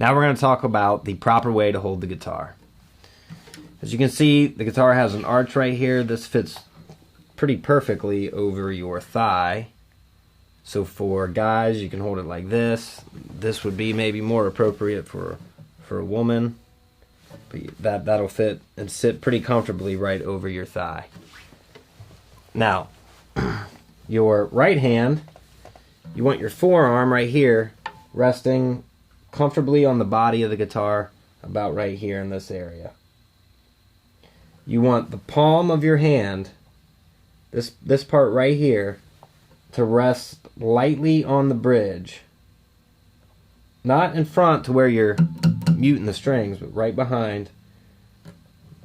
Now we're going to talk about the proper way to hold the guitar. As you can see, the guitar has an arch right here. This fits pretty perfectly over your thigh. So for guys, you can hold it like this. This would be maybe more appropriate for a woman. But that'll fit and sit pretty comfortably right over your thigh. Now, your right hand, you want your forearm right here resting comfortably on the body of the guitar, about right here in this area. You want the palm of your hand, this part right here, to rest lightly on the bridge. Not in front to where you're muting the strings, but right behind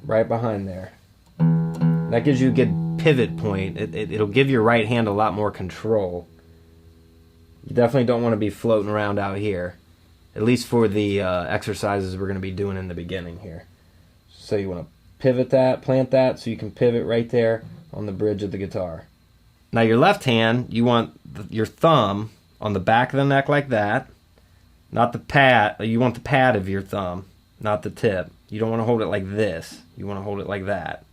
there. That gives you a good pivot point. It'll give your right hand a lot more control. You definitely don't want to be floating around out here, at least for the exercises we're going to be doing in the beginning here. So you want to pivot that, plant that, so you can pivot right there on the bridge of the guitar. Now your left hand, you want your thumb on the back of the neck like that. Not the pad, you want the pad of your thumb, not the tip. You don't want to hold it like this. You want to hold it like that.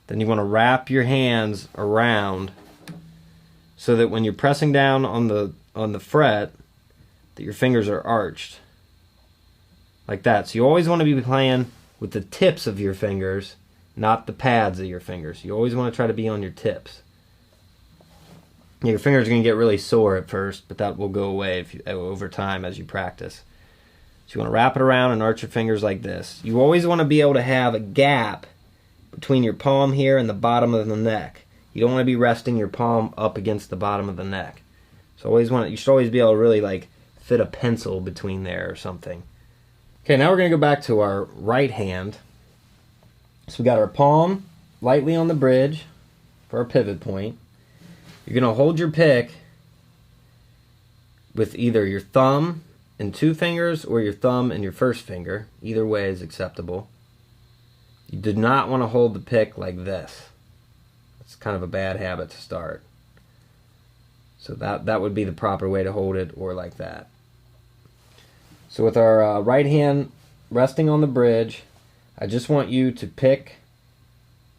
Then you want to wrap your hands around so that when you're pressing down on the fret, that your fingers are arched. Like that. So you always want to be playing with the tips of your fingers, not the pads of your fingers. You always want to try to be on your tips. Your fingers are going to get really sore at first, but that will go away over time as you practice. So you want to wrap it around and arch your fingers like this. You always want to be able to have a gap between your palm here and the bottom of the neck. You don't want to be resting your palm up against the bottom of the neck. So you should always be able to really like fit a pencil between there or something. Okay, now we're going to go back to our right hand. So we got our palm lightly on the bridge for our pivot point. You're going to hold your pick with either your thumb and two fingers or your thumb and your first finger. Either way is acceptable. You do not want to hold the pick like this. It's kind of a bad habit to start. So that would be the proper way to hold it, or like that. So with our right hand resting on the bridge, I just want you to pick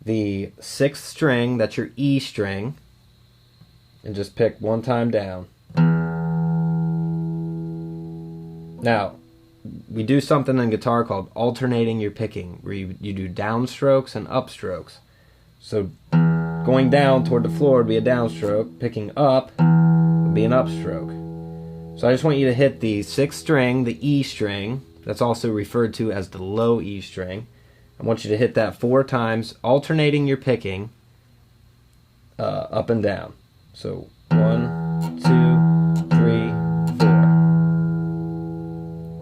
the 6th string, that's your E string, and just pick one time down. Now, we do something in guitar called alternating your picking, where you do downstrokes and upstrokes. So going down toward the floor would be a downstroke, picking up would be an upstroke. So I just want you to hit the 6th string, the E string, that's also referred to as the low E string. I want you to hit that 4 times, alternating your picking up and down. So 1, 2, 3, 4.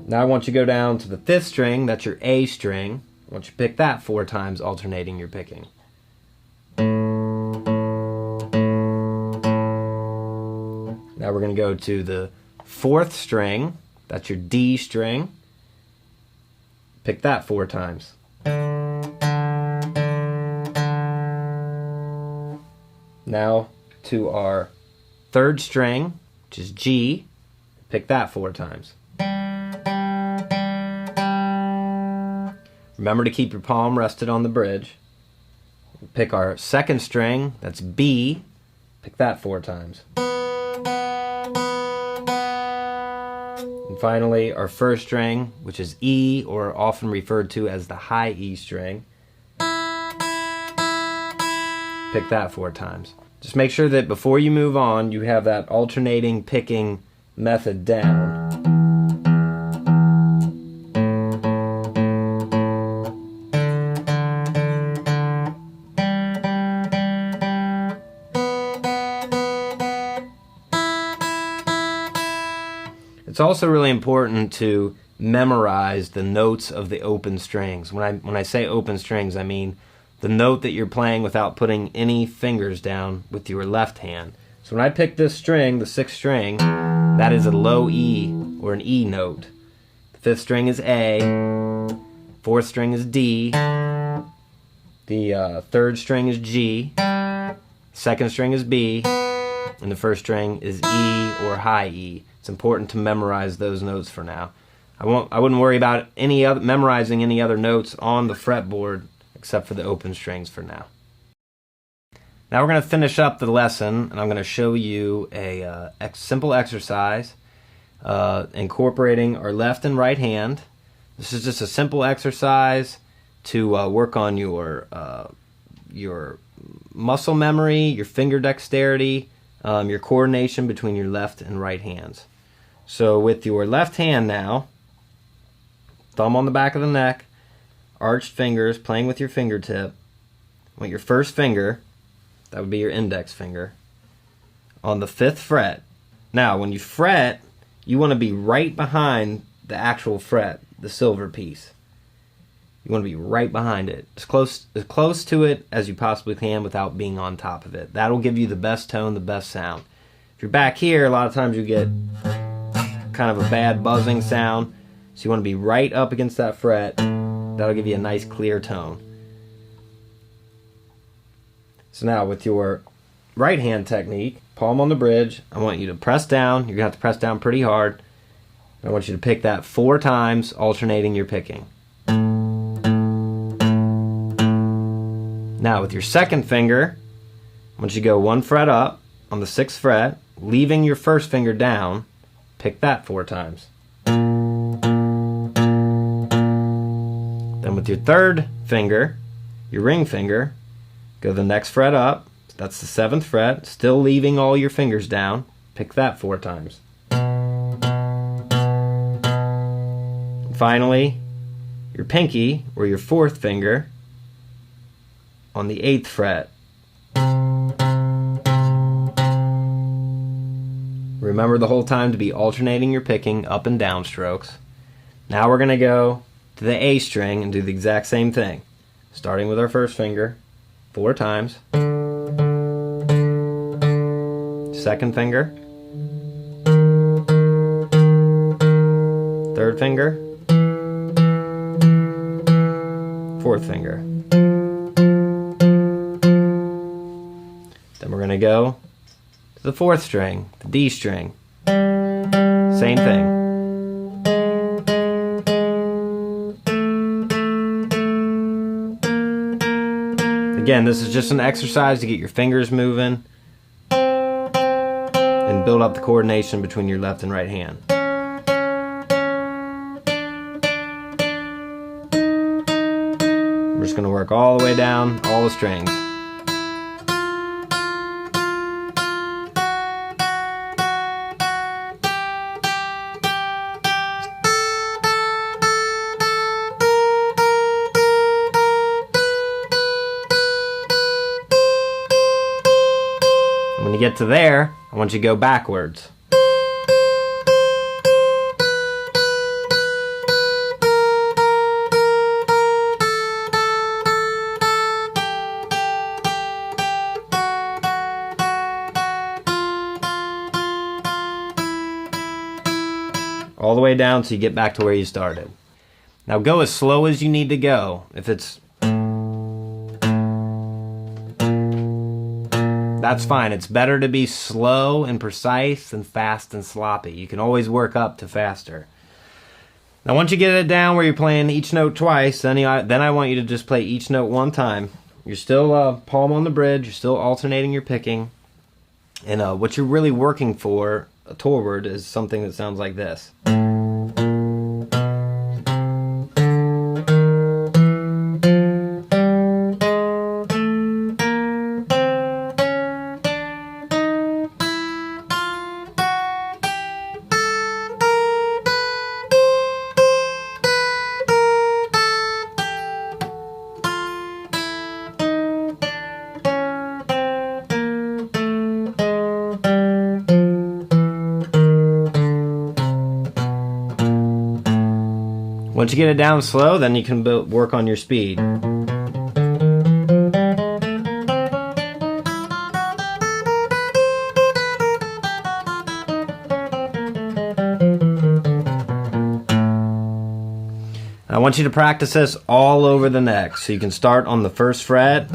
Now I want you to go down to the 5th string, that's your A string. I want you to pick that 4 times, alternating your picking. Now we're going to go to the 4th string, that's your D string. Pick that 4 times. Now to our 3rd string, which is G. Pick that 4 times. Remember to keep your palm rested on the bridge. Pick our 2nd string, that's B. Pick that 4 times. And finally, our 1st string, which is E, or often referred to as the high E string. Pick that 4 times. Just make sure that before you move on, you have that alternating picking method down. It's also really important to memorize the notes of the open strings. When I say open strings, I mean the note that you're playing without putting any fingers down with your left hand. So when I pick this string, the 6th string, that is a low E, or an E note. The 5th string is A, 4th string is D, the 3rd string is G, 2nd string is B, and the 1st string is E or high E. It's important to memorize those notes for now. I wouldn't worry about memorizing any other notes on the fretboard except for the open strings for now. Now we're going to finish up the lesson, and I'm going to show you a simple exercise incorporating our left and right hand. This is just a simple exercise to work on your muscle memory, your finger dexterity, your coordination between your left and right hands. So with your left hand now, thumb on the back of the neck, arched fingers, playing with your fingertip. With your first finger, that would be your index finger, on the 5th fret. Now, when you fret, you want to be right behind the actual fret, the silver piece. You want to be right behind it, as close to it as you possibly can without being on top of it. That'll give you the best tone, the best sound. If you're back here, a lot of times you get kind of a bad buzzing sound, so you want to be right up against that fret. That'll give you a nice clear tone. So now with your right hand technique, palm on the bridge, I want you to press down. You're going to have to press down pretty hard. I want you to pick that 4 times, alternating your picking. Now with your second finger, I want you to go 1 fret up on the 6th fret, leaving your first finger down, pick that 4 times. Then with your third finger, your ring finger, go the next fret up, that's the 7th fret, still leaving all your fingers down, pick that 4 times. And finally, your pinky, or your 4th finger, on the 8th fret. Remember the whole time to be alternating your picking up and down strokes. Now we're going to go to the A string and do the exact same thing. Starting with our first finger, 4 times. Second finger. Third finger. Fourth finger. Then we're going to go to the 4th string, the D string. Same thing. Again, this is just an exercise to get your fingers moving and build up the coordination between your left and right hand. We're just going to work all the way down all the strings. When you get to there, I want you to go backwards. All the way down so you get back to where you started. Now go as slow as you need to go. If it's that's fine. It's better to be slow and precise than fast and sloppy. You can always work up to faster. Now once you get it down where you're playing each note twice, then I want you to just play each note 1 time. You're still palm on the bridge. You're still alternating your picking. And what you're really working for toward is something that sounds like this. Once you get it down slow, then you can work on your speed. I want you to practice this all over the neck. So you can start on the 1st fret.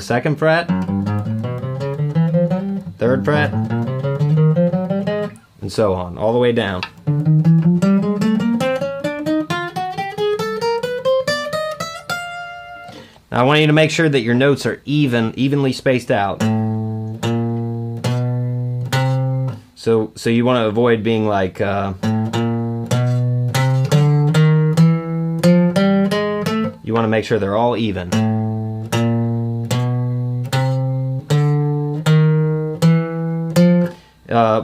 2nd fret, 3rd fret, and so on, all the way down. Now I want you to make sure that your notes are evenly spaced out. So you want to avoid being like you want to make sure they're all even.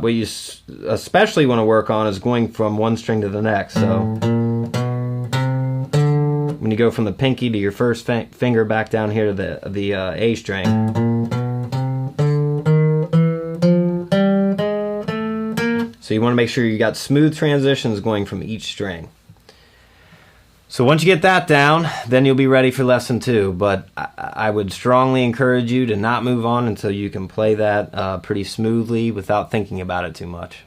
What you especially want to work on is going from one string to the next. So when you go from the pinky to your first finger back down here to the A string. So you want to make sure you got smooth transitions going from each string. So once you get that down, then you'll be ready for lesson 2. But I would strongly encourage you to not move on until you can play that pretty smoothly without thinking about it too much.